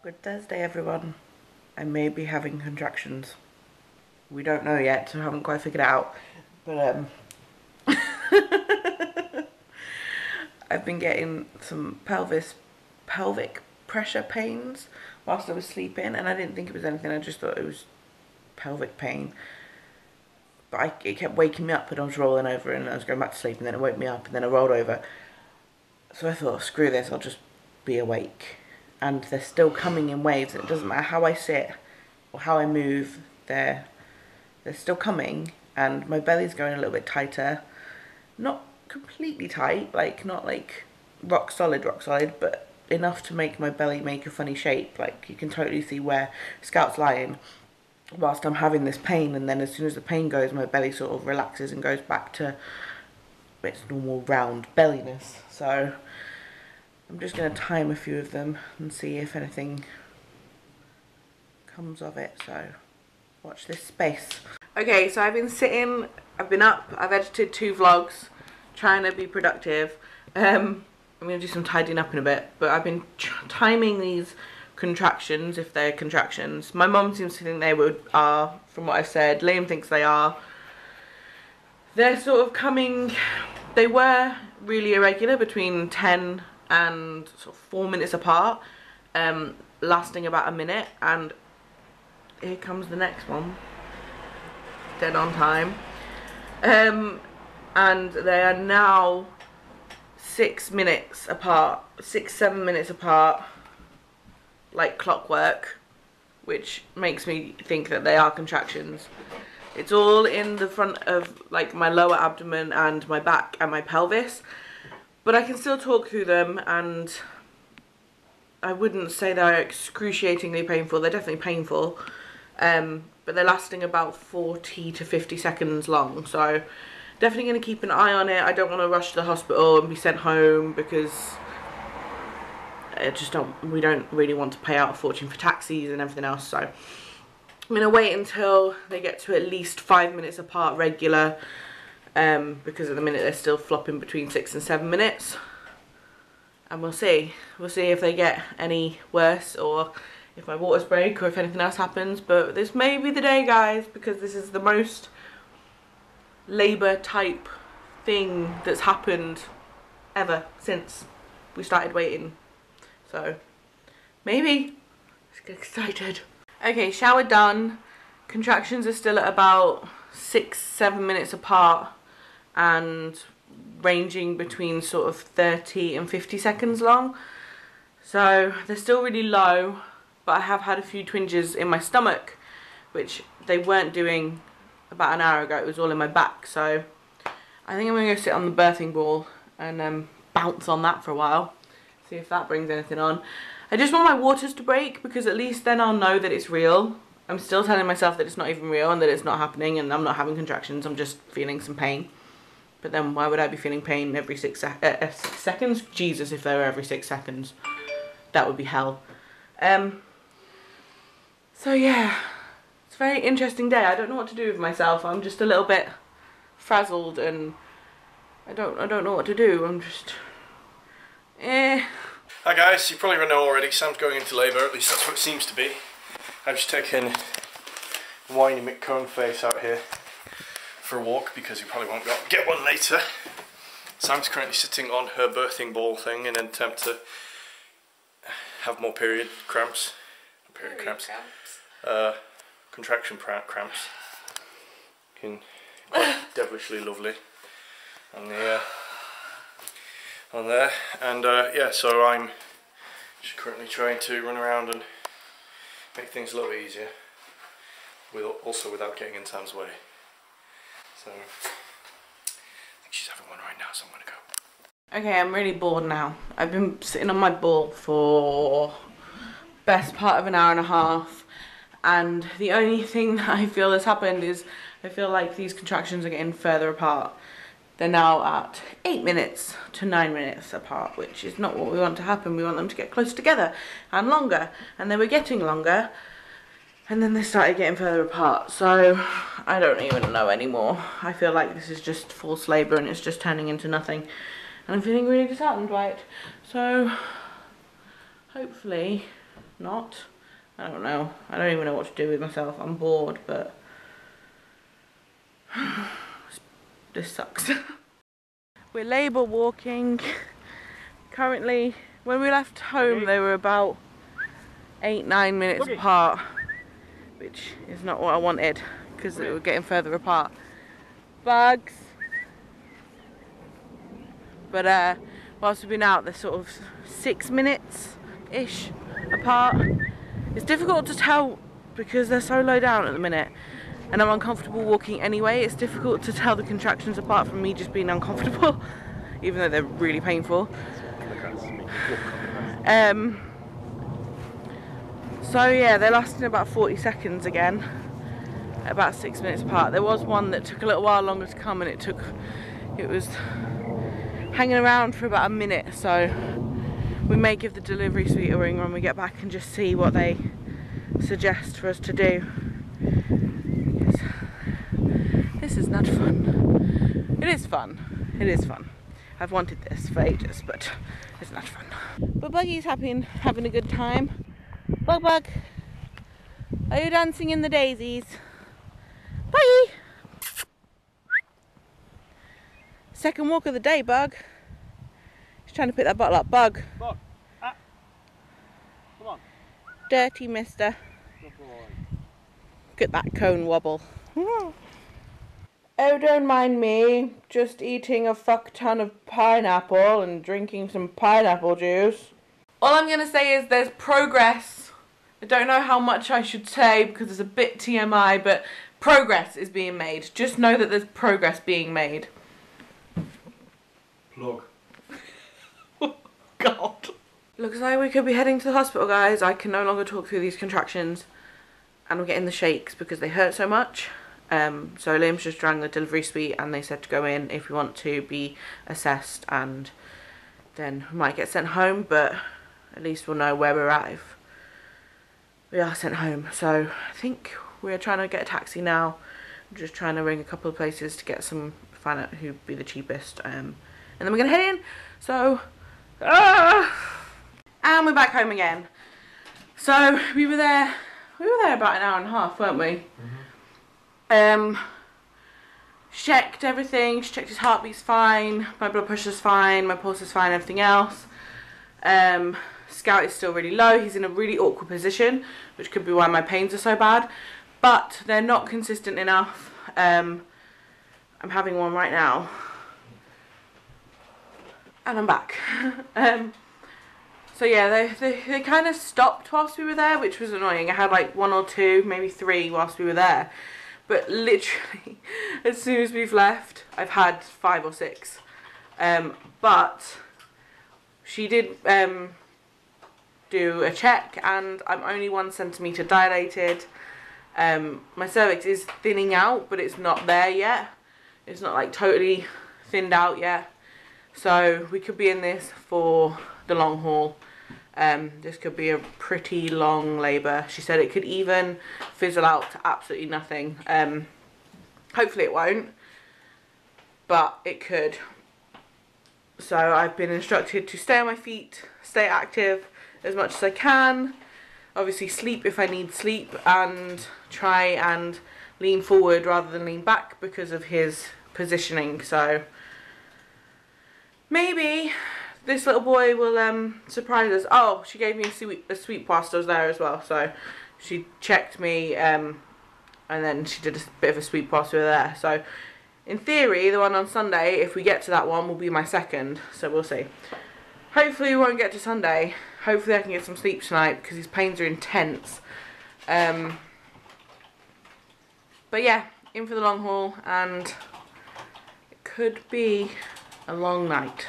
Good Thursday, everyone. I may be having contractions. We don't know yet, so I haven't quite figured it out. But I've been getting some pelvic pressure pains whilst I was sleeping, and I didn't think it was anything. I just thought it was pelvic pain. But it kept waking me up, and I was rolling over, and I was going back to sleep, and then it woke me up, and then I rolled over. So I thought, screw this, I'll just be awake. And they're still coming in waves. It doesn't matter how I sit or how I move, they're still coming, and my belly's going a little bit tighter. Not completely tight, like not like rock solid, but enough to make my belly make a funny shape. Like you can totally see where Scout's lying whilst I'm having this pain, and then as soon as the pain goes, my belly sort of relaxes and goes back to its normal round belliness. So I'm just going to time a few of them and see if anything comes of it, so watch this space. Okay, so I've been sitting, I've been up, I've edited 2 vlogs, trying to be productive. I'm going to do some tidying up in a bit, but I've been timing these contractions, if they're contractions. My mum seems to think they are, from what I've said. Liam thinks they are. They're sort of coming, they were really irregular, between 10 and sort of 4 minutes apart, lasting about a minute, and here comes the next one, dead on time. And they are now 6 minutes apart, 6-7 minutes apart, like clockwork, which makes me think that they are contractions. It's all in the front of like my lower abdomen and my back and my pelvis. But I can still talk through them, and I wouldn't say they're excruciatingly painful. They're definitely painful, but they're lasting about 40 to 50 seconds long. So definitely going to keep an eye on it. I don't want to rush to the hospital and be sent home, because we don't really want to pay out a fortune for taxis and everything else. So I'm going to wait until they get to at least 5 minutes apart regular. Because at the minute they're still flopping between 6 and 7 minutes, and we'll see if they get any worse, or if my waters break, or if anything else happens. But this may be the day, guys, because this is the most labour type thing that's happened ever since we started waiting. So maybe let's get excited. Okay, shower done. Contractions are still at about 6-7 minutes apart, and ranging between sort of 30 and 50 seconds long. So they're still really low, but I have had a few twinges in my stomach, which they weren't doing about an hour ago. It was all in my back. So I think I'm going to go sit on the birthing ball and bounce on that for a while, see if that brings anything on. I just want my waters to break, because at least then I'll know that it's real. I'm still telling myself that it's not even real and that it's not happening and I'm not having contractions, I'm just feeling some pain. But then why would I be feeling pain every 6 seconds? Jesus, if they were every 6 seconds, that would be hell. So yeah, it's a very interesting day. I don't know what to do with myself. I'm just a little bit frazzled, and I don't know what to do. I'm just Hi guys, you probably know already, Sam's going into labour, at least that's what it seems to be. I've just taken whiny McCone face out here for a walk, because you probably won't get one later. Sam's currently sitting on her birthing ball thing in an attempt to have more period cramps. Contraction cramps. Quite devilishly lovely on the on there, and yeah, so I'm just currently trying to run around and make things a little bit easier, also without getting in Sam's way. So I think she's having one right now, so I'm gonna go. Okay, I'm really bored now. I've been sitting on my ball for best part of an hour and a half, and the only thing that I feel has happened is I feel like these contractions are getting further apart. They're now at 8 minutes to 9 minutes apart, which is not what we want to happen. We want them to get close together and longer, and they were getting longer, and then they started getting further apart. So I don't even know anymore. I feel like this is just false labour and it's just turning into nothing, and I'm feeling really disheartened by it. So hopefully not. I don't know. I don't even know what to do with myself. I'm bored, but this sucks. We're labour walking. Currently, when we left home, they were about 8-9 minutes apart, which is not what I wanted because they were getting further apart. Bugs. But whilst we've been out, they're sort of 6 minutes-ish apart. It's difficult to tell because they're so low down at the minute, and I'm uncomfortable walking anyway. It's difficult to tell the contractions apart from me just being uncomfortable, even though they're really painful. So yeah, they're lasting about 40 seconds again, about 6 minutes apart. There was one that took a little while longer to come, and it was hanging around for about a minute, so we may give the delivery suite a ring when we get back and just see what they suggest for us to do. This is not fun. It is fun. It is fun. I've wanted this for ages, but it's not fun. But Buggy's happy and having a good time. Bug Bug, are you dancing in the daisies? Buggy! Second walk of the day, Bug. He's trying to pick that bottle up. Bug. Bug. Ah. Come on. Dirty mister. Good boy. Look at that cone wobble. Oh, don't mind me. Just eating a fuck ton of pineapple and drinking some pineapple juice. All I'm going to say is there's progress. I don't know how much I should say because it's a bit TMI, but progress is being made. Just know that there's progress being made. Plug. Oh, God. Looks like we could be heading to the hospital, guys. I can no longer talk through these contractions, and I'm getting the shakes because they hurt so much. So Liam's just rang the delivery suite and they said to go in if we want to be assessed, and then we might get sent home, but at least we'll know where we're at if we are sent home. So I think we're trying to get a taxi now. I'm just trying to ring a couple of places to get find out who'd be the cheapest, and then we're gonna head in. So and we're back home again. So we were there about an hour and a half, weren't we? She checked everything. She checked his heartbeat's fine, my blood pressure's fine, my pulse is fine, everything else. Scout is still really low. He's in a really awkward position, which could be why my pains are so bad, but they're not consistent enough. I'm having one right now and I'm back. So yeah, they kind of stopped whilst we were there, which was annoying. I had like 1 or 2, maybe 3 whilst we were there. But literally, as soon as we've left, I've had 5 or 6. But she did do a check, and I'm only 1 centimetre dilated. My cervix is thinning out, but it's not there yet. It's not like totally thinned out yet. So we could be in this for the long haul. This could be a pretty long labour. She said it could even fizzle out to absolutely nothing. Hopefully it won't, but it could. So I've been instructed to stay on my feet, stay active as much as I can, obviously sleep if I need sleep, and try and lean forward rather than lean back because of his positioning. So maybe this little boy will surprise us. Oh, she gave me a sweet whilst I was there as well. So she checked me and then she did a bit of a sweep whilst we were there. So in theory, the one on Sunday, if we get to that one, will be my second. So we'll see. Hopefully we won't get to Sunday. Hopefully I can get some sleep tonight because his pains are intense. But yeah, in for the long haul, and it could be a long night.